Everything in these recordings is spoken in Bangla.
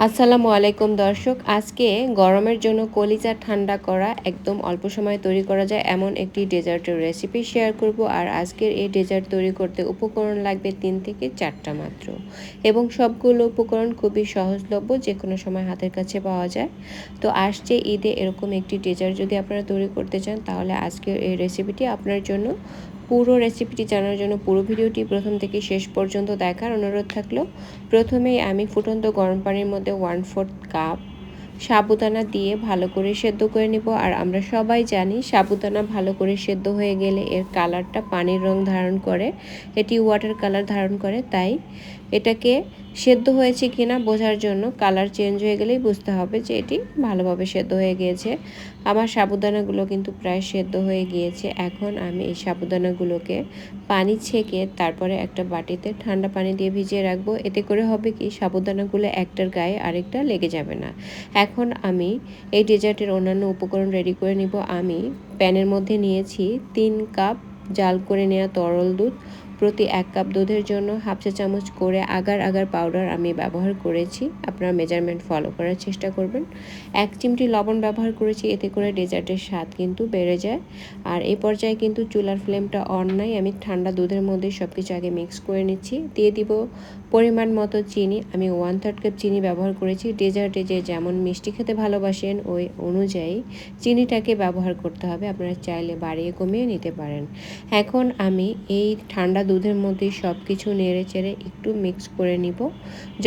আসসালামু আলাইকুম দর্শক, আজকে গরমের জন্য কলিজা ঠান্ডা করা একদম অল্প সময়ে তৈরি করা যায় এমন একটি ডেজার্টের রেসিপি শেয়ার করব। আর আজকের এই ডেজার্ট তৈরি করতে উপকরণ লাগবে 3 থেকে 4টা মাত্র, এবং সবগুলো উপকরণ খুবই সহজলভ্য, যে কোনো সময় হাতের কাছে পাওয়া যায়। তো আসছে ঈদে এরকম একটি ডেজার্ট যদি আপনারা তৈরি করতে চান, তাহলে আজকের এই রেসিপিটি আপনার জন্য। পুরো রেসিপিটি জানার জন্য পুরো ভিডিওটি প্রথম থেকে শেষ পর্যন্ত দেখার অনুরোধ থাকলো। প্রথমেই আমি ফুটন্ত গরম পানির মধ্যে 1/4 কাপ সাবুদানা দিয়ে ভালো করে সেদ্ধ করে নেব। আর আমরা সবাই জানি সাবুদানা ভালো করে সেদ্ধ হয়ে গেলে এর কালারটা পানির রং ধারণ করে, এটি ওয়াটার কালার ধারণ করে। তাই এটাকে সেদ্ধ হয়েছে কিনা বোঝার জন্য কালার চেঞ্জ হয়ে গেলেই বুঝতে হবে যে এটি ভালোভাবে সেদ্ধ হয়ে গিয়েছে। আমার সাবুদানাগুলো কিন্তু প্রায় সেদ্ধ হয়ে গিয়েছে। এখন আমি এই সাবুদানাগুলোকে পানি ছেঁকে তারপরে একটা বাটিতে ঠান্ডা পানি দিয়ে ভিজিয়ে রাখবো। এতে করে হবে কি, সাবুদানাগুলো একটার গায়ে আরেকটা লেগে যাবে না। এখন আমি এই ডেজার্টের অন্যান্য উপকরণ রেডি করে নিব। আমি প্যানের মধ্যে নিয়েছি 3 কাপ জাল করে নেওয়া তরল দুধ। প্রতি 1 কাপ দুধের জন্য 1/2 চা চামচ করে আগার আগার পাউডার আমি ব্যবহার করেছি। আপনারা মেজারমেন্ট ফলো করার চেষ্টা করবেন। 1 চিমটি লবণ ব্যবহার করেছি, এতে করে ডেজার্টের স্বাদ কিন্তু বেড়ে যায়। আর এই পর্যায়ে কিন্তু চুলার ফ্লেমটা অন নাই। আমি ঠান্ডা দুধের মধ্যে সব কিছু আগে মিক্স করে নিচ্ছি। দিয়ে দিব পরিমাণ মতো চিনি। আমি 1/3 কাপ চিনি ব্যবহার করেছি। ডেজার্টে যে যেমন মিষ্টি খেতে ভালোবাসেন ওই অনুযায়ী চিনিটাকে ব্যবহার করতে হবে। আপনারা চাইলে বাড়িয়ে কমিয়ে নিতে পারেন। এখন আমি এই ঠান্ডা দুধের মধ্যে সব কিছু নেড়ে চেড়ে একটু মিক্স করে নিব।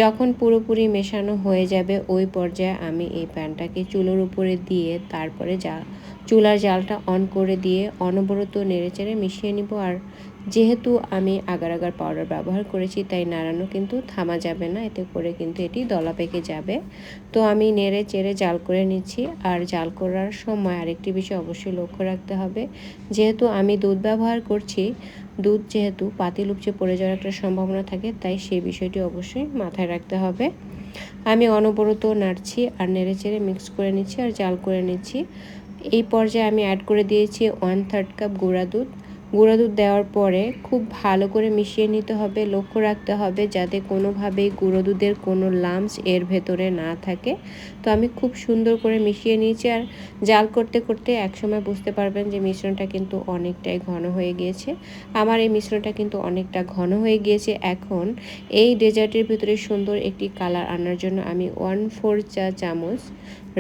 যখন পুরোপুরি মেশানো হয়ে যাবে ওই পর্যায়ে আমি এই প্যানটাকে চুলোর উপরে দিয়ে তারপরে চুলার জালটা অন করে দিয়ে অনবরত নেড়ে চেড়ে মিশিয়ে নিব। আর যেহেতু আমি আগার আগার পাউডার ব্যবহার করেছি, তাই নাড়ানো কিন্তু থামা যাবে না, এতে করে কিন্তু এটি দলা পেকে যাবে। তো আমি নেড়ে চেড়ে জাল করে নিচ্ছি। আর জাল করার সময় আরেকটি বিষয় অবশ্যই লক্ষ্য রাখতে হবে, যেহেতু আমি দুধ ব্যবহার করছি, দুধ যেহেতু পাতিল উপচে পড়ে যাওয়ার একটা সম্ভাবনা থাকে, তাই সেই বিষয়টি অবশ্যই মাথায় রাখতে হবে। আমি অনবরত নাড়ছি আর নেড়ে চেড়ে মিক্স করে নিচ্ছি আর জাল করে নিচ্ছি। এই পর্যায়ে আমি অ্যাড করে দিয়েছি 1/3 কাপ গুঁড়া দুধ। গুঁড়া দুধ দেওয়ার পরে খুব ভালো করে মিশিয়ে নিতে হবে। লক্ষ্য রাখতে হবে যাতে কোনোভাবেই গুঁড়ো দুধের কোনো লাম্পস এর ভেতরে না থাকে। তো আমি খুব সুন্দর করে মিশিয়ে নিয়েছি। আর জাল করতে করতে একসময় বুঝতে পারবেন যে মিশ্রণটা কিন্তু অনেকটাই ঘন হয়ে গিয়েছে। আমার এই মিশ্রণটা কিন্তু অনেকটা ঘন হয়ে গিয়েছে। এখন এই ডেজার্টের ভিতরে সুন্দর একটি কালার আনার জন্য আমি 1/4 চা চামচ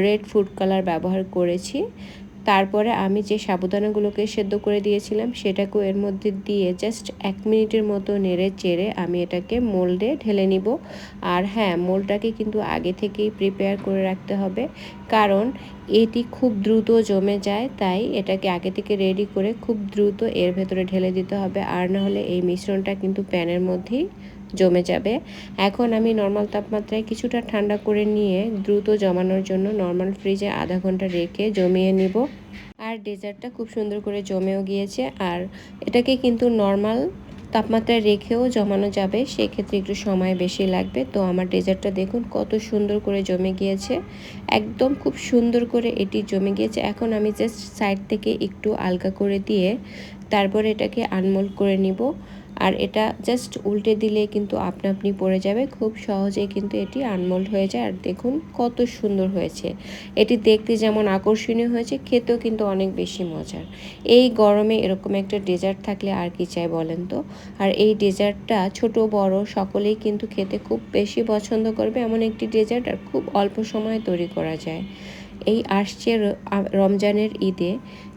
রেড ফুড কালার ব্যবহার করেছি। তারপরে আমি যে সাবুদানাগুলোকে সেদ্ধ করে দিয়েছিলাম সেটাকেও এর মধ্যে দিয়ে জাস্ট 1 মিনিটের মতো নেড়ে চেড়ে আমি এটাকে মোল্ডে ঢেলে নিব। আর হ্যাঁ, মোল্ডটাকে কিন্তু আগে থেকেই প্রিপেয়ার করে রাখতে হবে, কারণ এটি খুব দ্রুত জমে যায়। তাই এটাকে আগে থেকে রেডি করে খুব দ্রুত এর ভেতরে ঢেলে দিতে হবে, আর না হলে এই মিশ্রণটা কিন্তু প্যানের মধ্যেই জমে যাবে। এখন আমি নর্মাল তাপমাত্রায় কিছুটা ঠান্ডা করে নিয়ে দ্রুত জমানোর জন্য নর্মাল ফ্রিজে আধা ঘন্টা রেখে জমিয়ে নিব। আর ডেজার্টটা খুব সুন্দর করে জমেও গিয়েছে। আর এটাকে কিন্তু নর্মাল তাপমাত্রায় রেখেও জমানো যাবে, সেক্ষেত্রে একটু সময় বেশি লাগবে। তো আমার ডেজার্টটা দেখুন কত সুন্দর করে জমে গিয়েছে, একদম খুব সুন্দর করে এটি জমে গিয়েছে। এখন আমি জাস্ট সাইড থেকে একটু আলগা করে দিয়ে তারপরে এটাকে আনমোল্ড করে নিব। আর এটা জাস্ট উল্টে দিলে কিন্তু আপনা আপনি পড়ে যাবে, খুব সহজেই কিন্তু এটি আনমোল্ড হয়ে যায়। আর দেখুন কত সুন্দর হয়েছে, এটি দেখতে যেমন আকর্ষণীয় হয়েছে, খেতেও কিন্তু অনেক বেশি মজার। এই গরমে এরকম একটা ডেজার্ট থাকলে আর কি চাই বলেন তো। আর এই ডেজার্টটা ছোট বড় সকলেই কিন্তু খেতে খুব বেশি পছন্দ করবে, এমন একটি ডেজার্ট আর খুব অল্প সময়ে তৈরি করা যায়। এই আসছে রমজানের ঈদে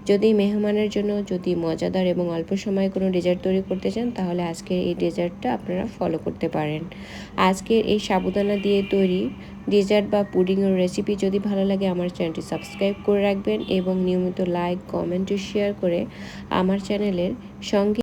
যদি মেহমানের জন্য যদি মজাদার এবং অল্প সময়ে কোনো ডেজার্ট তৈরি করতে চান, তাহলে আজকের এই ডেজার্টটা আপনারা ফলো করতে পারেন। আজকের এই সাবুদানা দিয়ে তৈরি ডেজার্ট বা পুডিংয়ের রেসিপি যদি ভালো লাগে, আমার চ্যানেলটি সাবস্ক্রাইব করে রাখবেন এবং নিয়মিত লাইক, কমেন্ট ও শেয়ার করে আমার চ্যানেলের সঙ্গে